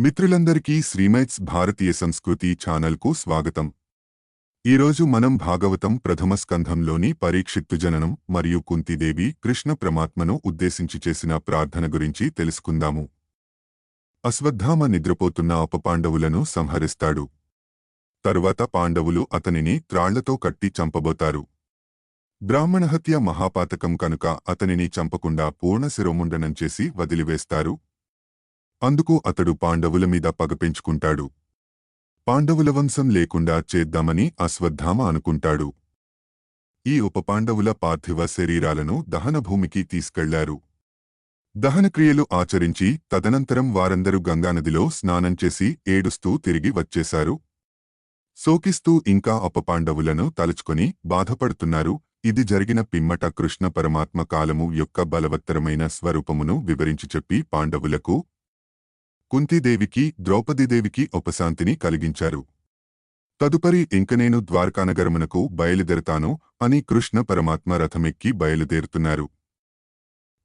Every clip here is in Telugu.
మిత్రులందరికీ శ్రీమైట్స్ భారతీయ సంస్కృతి ఛానల్కు స్వాగతం. ఈరోజు మనం భాగవతం ప్రథమ స్కంధంలోని పరీక్షిత్తు జననం మరియు కుంతీదేవి కృష్ణ పరమాత్మను ఉద్దేశించి చేసిన ప్రార్థన గురించి తెలుసుకుందాము. అశ్వత్థామ నిద్రపోతున్న ఉపపాండవులను సంహరిస్తాడు. తరువాత పాండవులు అతనిని త్రాళ్లతో కట్టి చంపబోతారు. బ్రాహ్మణహత్య మహాపాతకం కనుక అతనిని చంపకుండా పూర్ణ శిరోముండనం చేసి వదిలివేస్తారు. అందుకు అతడు పాండవుల మీద పగ పెంచుకుంటాడు. పాండవుల వంశం లేకుండా చేద్దామని అశ్వత్థామ అనుకుంటాడు. ఈ ఉపపాండవుల పార్థివ శరీరాలను దహనభూమికి తీసుకెళ్లారు. దహనక్రియలు ఆచరించి తదనంతరం వారందరూ గంగానదిలో స్నానం చేసి ఏడుస్తూ తిరిగి వచ్చేశారు. శోకిస్తూ ఇంకా ఉపపాండవులను తలుచుకొని బాధపడుతున్నారు. ఇది జరిగిన పిమ్మట కృష్ణ పరమాత్మ కాలము యొక్క బలవత్తరమైన స్వరూపమును వివరించి చెప్పి పాండవులకు, కుంతీదేవికి, ద్రౌపదీదేవికి ఉపశాంతిని కలిగించారు. తదుపరి ఇంక నేను ద్వారకానగరమునకు బయలుదేరతాను అని కృష్ణ పరమాత్మ రథమెక్కి బయలుదేరుతున్నారు.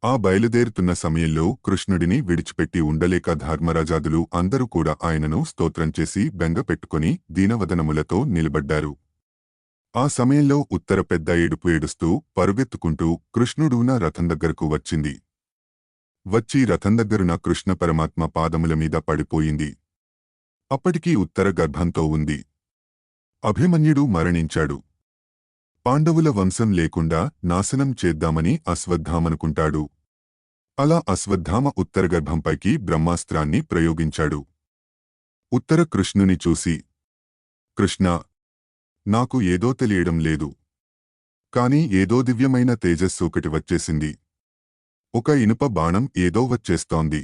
ఆ బయలుదేరుతున్న సమయంలో కృష్ణుడిని విడిచిపెట్టి ఉండలేక ధర్మరాజాదులు అందరూ కూడా ఆయనను స్తోత్రం చేసి బెంగ పెట్టుకుని దీనవదనములతో నిలబడ్డారు. ఆ సమయంలో ఉత్తర పెద్ద ఏడుపు ఏడుస్తూ పరుగెత్తుకుంటూ కృష్ణుడున రథం దగ్గరకు వచ్చింది. వచ్చి రథం దగ్గరున కృష్ణ పరమాత్మ పాదముల మీద పడిపోయింది. అప్పటికీ ఉత్తర గర్భంతో ఉంది. అభిమన్యుడు మరణించాడు. పాండవుల వంశం లేకుండా నాశనం చేద్దామని అశ్వత్థామనుకుంటాడు. అలా అశ్వత్థామ ఉత్తర గర్భంపైకి బ్రహ్మాస్త్రాన్ని ప్రయోగించాడు. ఉత్తర కృష్ణుని చూసి, కృష్ణ, నాకు ఏదో తెలియడం లేదు. కాని ఏదో దివ్యమైన తేజస్సొకటి వచ్చేసింది. ఒక ఇనుప బాణం ఏదో వచ్చేస్తోంది.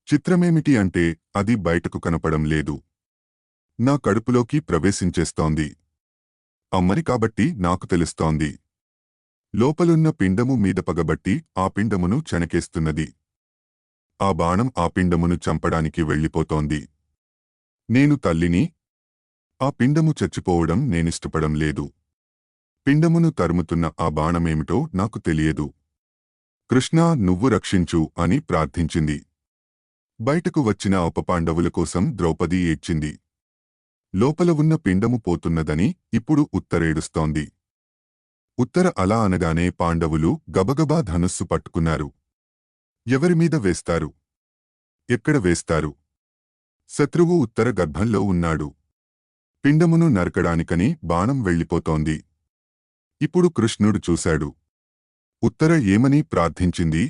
చిత్రమేమిటి అంటే అది బయటకు కనపడం లేదు. నా కడుపులోకి ప్రవేశించేస్తోంది. అమ్మని కాబట్టి నాకు తెలుస్తోంది. లోపలున్న పిండము మీద పగబట్టి ఆ పిండమును చెనకేస్తున్నది. ఆ బాణం ఆ పిండమును చంపడానికి వెళ్ళిపోతోంది. నేను తల్లిని. ఆ పిండము చచ్చిపోవడం నేనిష్టపడం లేదు. పిండమును తరుముతున్న ఆ బాణమేమిటో నాకు తెలియదు. కృష్ణా, నువ్వు రక్షించు అని ప్రార్థించింది. బయటకు వచ్చిన ఉపపాండవుల కోసం ద్రౌపది ఏడ్చింది. లోపల ఉన్న పిండము పోతున్నదని ఇప్పుడు ఉత్తరేడుస్తోంది. ఉత్తర అలా అనగానే పాండవులు గబగబా ధనుస్సు పట్టుకున్నారు. ఎవరిమీద వేస్తారు? ఎక్కడ వేస్తారు? శత్రువు ఉత్తర గర్భంలో ఉన్నాడు. పిండమును నరకడానికని బాణం వెళ్ళిపోతోంది. ఇప్పుడు కృష్ణుడు చూశాడు. ఉత్తర ఏమని ప్రార్థించింది?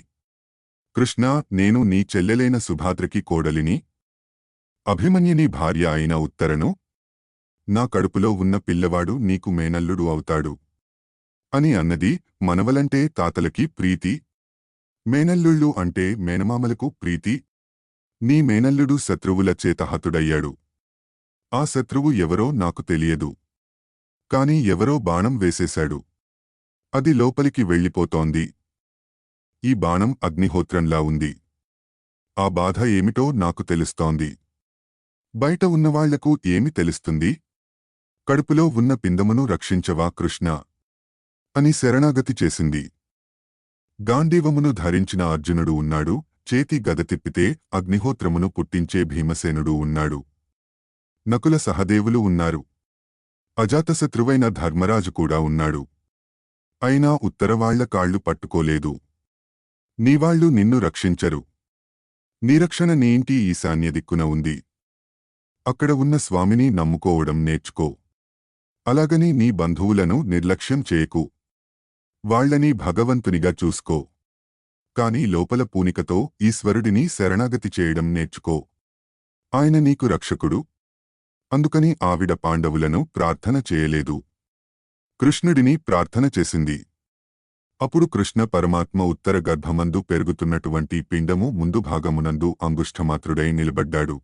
కృష్ణా, నేను నీ చెల్లెలైన సుభాద్రకి కోడలిని, అభిమన్యుని భార్య అయిన ఉత్తరను. నా కడుపులో ఉన్న పిల్లవాడు నీకు మేనల్లుడు అవుతాడు అని అన్నది. మనవలంటే తాతలకి ప్రీతి, మేనల్లుళ్ళు అంటే మేనమామలకు ప్రీతి. నీ మేనల్లుడు శత్రువుల చేత హతుడయ్యాడు. ఆ శత్రువు ఎవరో నాకు తెలియదు. కాని ఎవరో బాణం వేసేశాడు. అది లోపలికి వెళ్ళిపోతోంది. ఈ బాణం అగ్నిహోత్రంలా ఉంది. ఆ బాధ ఏమిటో నాకు తెలుస్తోంది. బయట ఉన్నవాళ్లకు ఏమి తెలుస్తుంది? కడుపులో ఉన్న పిండమును రక్షించవా కృష్ణ అని శరణాగతి చేసింది. గాంధీవమును ధరించిన అర్జునుడు ఉన్నాడు. చేతి గద తిప్పితే అగ్నిహోత్రమును పుట్టించే భీమసేనుడు ఉన్నాడు. నకుల సహదేవులు ఉన్నారు. అజాతశత్రువైన ధర్మరాజు కూడా ఉన్నాడు. అయినా ఉత్తరవాళ్ల కాళ్లు పట్టుకోలేదు. నీవాళ్లు నిన్ను రక్షించరు. నీరక్షణ నీ ఇంటి ఈశాన్య దిక్కున ఉంది. అక్కడ ఉన్న స్వామిని నమ్ముకోవడం నేర్చుకో. అలాగని నీ బంధువులను నిర్లక్ష్యం చేయకు. వాళ్లని భగవంతునిగా చూసుకో. కాని లోపల పూనికతో ఈశ్వరుడిని శరణాగతి చేయడం నేర్చుకో. ఆయన నీకు రక్షకుడు. అందుకని ఆవిడ పాండవులను ప్రార్థన చేయలేదు. కృష్ణుడిని ప్రార్థన చేసింది. అప్పుడు కృష్ణ పరమాత్మ ఉత్తర గర్భమందు పెరుగుతున్నటువంటి పిండము ముందు భాగమునందు అంగుష్ఠమాత్రుడై నిలబడ్డాడు.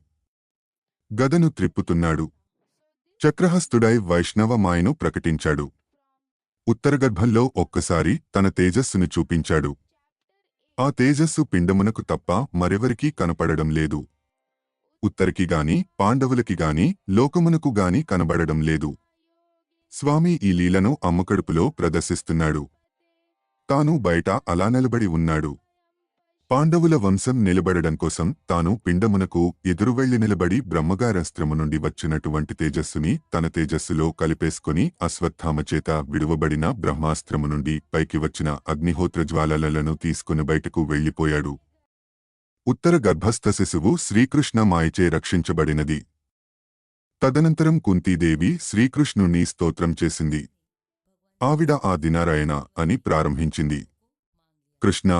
గదను త్రిప్పుతున్నాడు. చక్రహస్తుడై వైష్ణవ మాయను ప్రకటించాడు. ఉత్తరగర్భంలో ఒక్కసారి తన తేజస్సును చూపించాడు. ఆ తేజస్సు పిండమునకు తప్ప మరెవరికీ కనపడడం లేదు. ఉత్తరికి గాని పాండవులకి గాని లోకమునకు గాని కనబడడం లేదు. స్వామి ఈ లీలను అమ్మకడుపులో ప్రదర్శిస్తున్నాడు. తాను బయట అలా నిలబడి ఉన్నాడు. పాండవుల వంశం నిలబడడం కోసం తాను పిండమునకు ఎదురువెళ్లి నిలబడి బ్రహ్మగారస్త్రము నుండి వచ్చినటువంటి తేజస్సుని తన తేజస్సులో కలిపేసుకుని అశ్వత్థామచేత విడువబడిన బ్రహ్మాస్త్రము నుండి పైకి వచ్చిన అగ్నిహోత్ర జ్వాలలను తీసుకుని బయటకు వెళ్లిపోయాడు. ఉత్తర గర్భస్థ శిశువు శ్రీకృష్ణ మాయచే రక్షించబడినది. తదనంతరం కుంతీదేవి శ్రీకృష్ణుణ్ణి స్తోత్రం చేసింది. ఆవిడ ఆ దినారాయణ అని ప్రారంభించింది. కృష్ణ,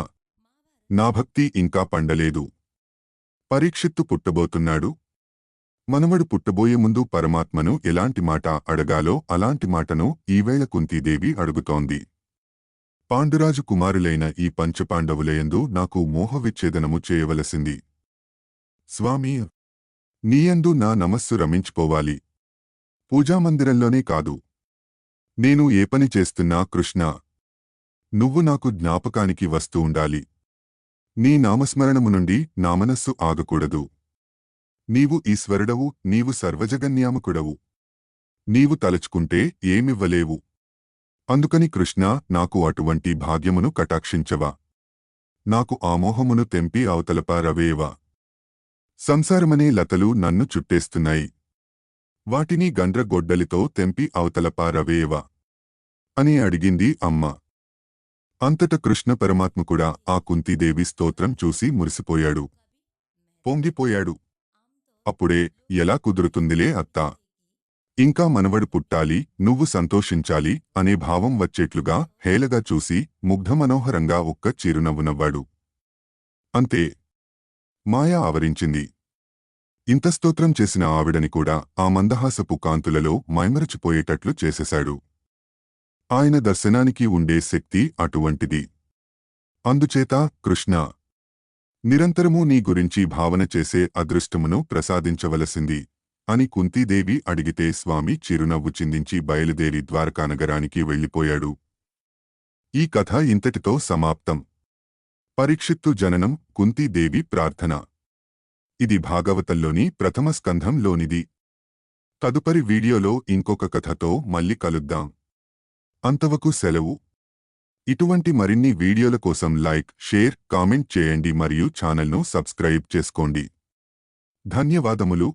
నా భక్తి ఇంకా పండలేదు. పరీక్షిత్తు పుట్టబోతున్నాడు. మనవడు పుట్టబోయే ముందు పరమాత్మను ఎలాంటి మాట అడగాలో అలాంటి మాటను ఈవేళ కుంతీదేవి అడుగుతోంది. పాండురాజు కుమారులైన ఈ పంచపాండవులయందు నాకు మోహవిచ్ఛేదనము చేయవలసింది. స్వామి, నీయందు నా నమస్సు రమించిపోవాలి. పూజామందిరంలోనే కాదు, నేను ఏ పని చేస్తున్నా కృష్ణ, నువ్వు నాకు జ్ఞాపకానికి వస్తూ ఉండాలి. నీ నామస్మరణము నుండి నా మనస్సు ఆగకూడదు. నీవు ఈశ్వరుడవు, నీవు సర్వజగన్యామకుడవు. నీవు తలుచుకుంటే ఏమివ్వలేవు. అందుకని కృష్ణ, నాకు అటువంటి భాగ్యమును కటాక్షించవా. నాకు ఆమోహమును తెంపి అవతలపా రవేవా. సంసారమనే లతలు నన్ను చుట్టేస్తున్నాయి. వాటిని గండ్రగొడ్డలితో తెంపి అవతలపా రవేవా అని అడిగింది అమ్మ. అంతట కృష్ణ పరమాత్మ కూడా ఆ కుంతీదేవి స్తోత్రం చూసి మురిసిపోయాడు, పొంగిపోయాడు. అప్పుడే, ఎలా కుదురుతుందిలే అత్తా, ఇంకా మనవడు పుట్టాలి, నువ్వు సంతోషించాలి అనే భావం వచ్చేట్లుగా హేళగా చూసి ముగ్ధమనోహరంగా ఒక్క చిరునవ్వు నవ్వాడు. అంతే, మాయ ఆవరించింది. ఇంత స్తోత్రం చేసిన ఆవిడని కూడా ఆ మందహాసపు కాంతులలో మైమరచిపోయేటట్లు చేసేశాడు. ఆయన దర్శనానికి ఉండే శక్తి అటువంటిది. అందుచేత కృష్ణ, నిరంతరమూ నీ గురించి భావన చేసే అదృష్టమును ప్రసాదించవలసింది అని కుంతీదేవి అడిగితే స్వామి చిరునవ్వు చిందించి బయలుదేరి ద్వారకానగరానికి వెళ్ళిపోయాడు. ఈ కథ ఇంతటితో సమాప్తం. పరీక్షిత్తు జననం, కుంతీదేవి ప్రార్థన. ఇది భాగవతంలోని ప్రథమ స్కంధంలోనిది. తదుపరి వీడియోలో ఇంకొక కథతో మళ్ళీ కలుద్దాం. అంతవరకు సెలవు. ఇటువంటి మరిన్ని వీడియోల కోసం లైక్, షేర్, కామెంట్ చేయండి మరియు ఛానల్ను సబ్స్క్రైబ్ చేసుకోండి. ధన్యవాదములు.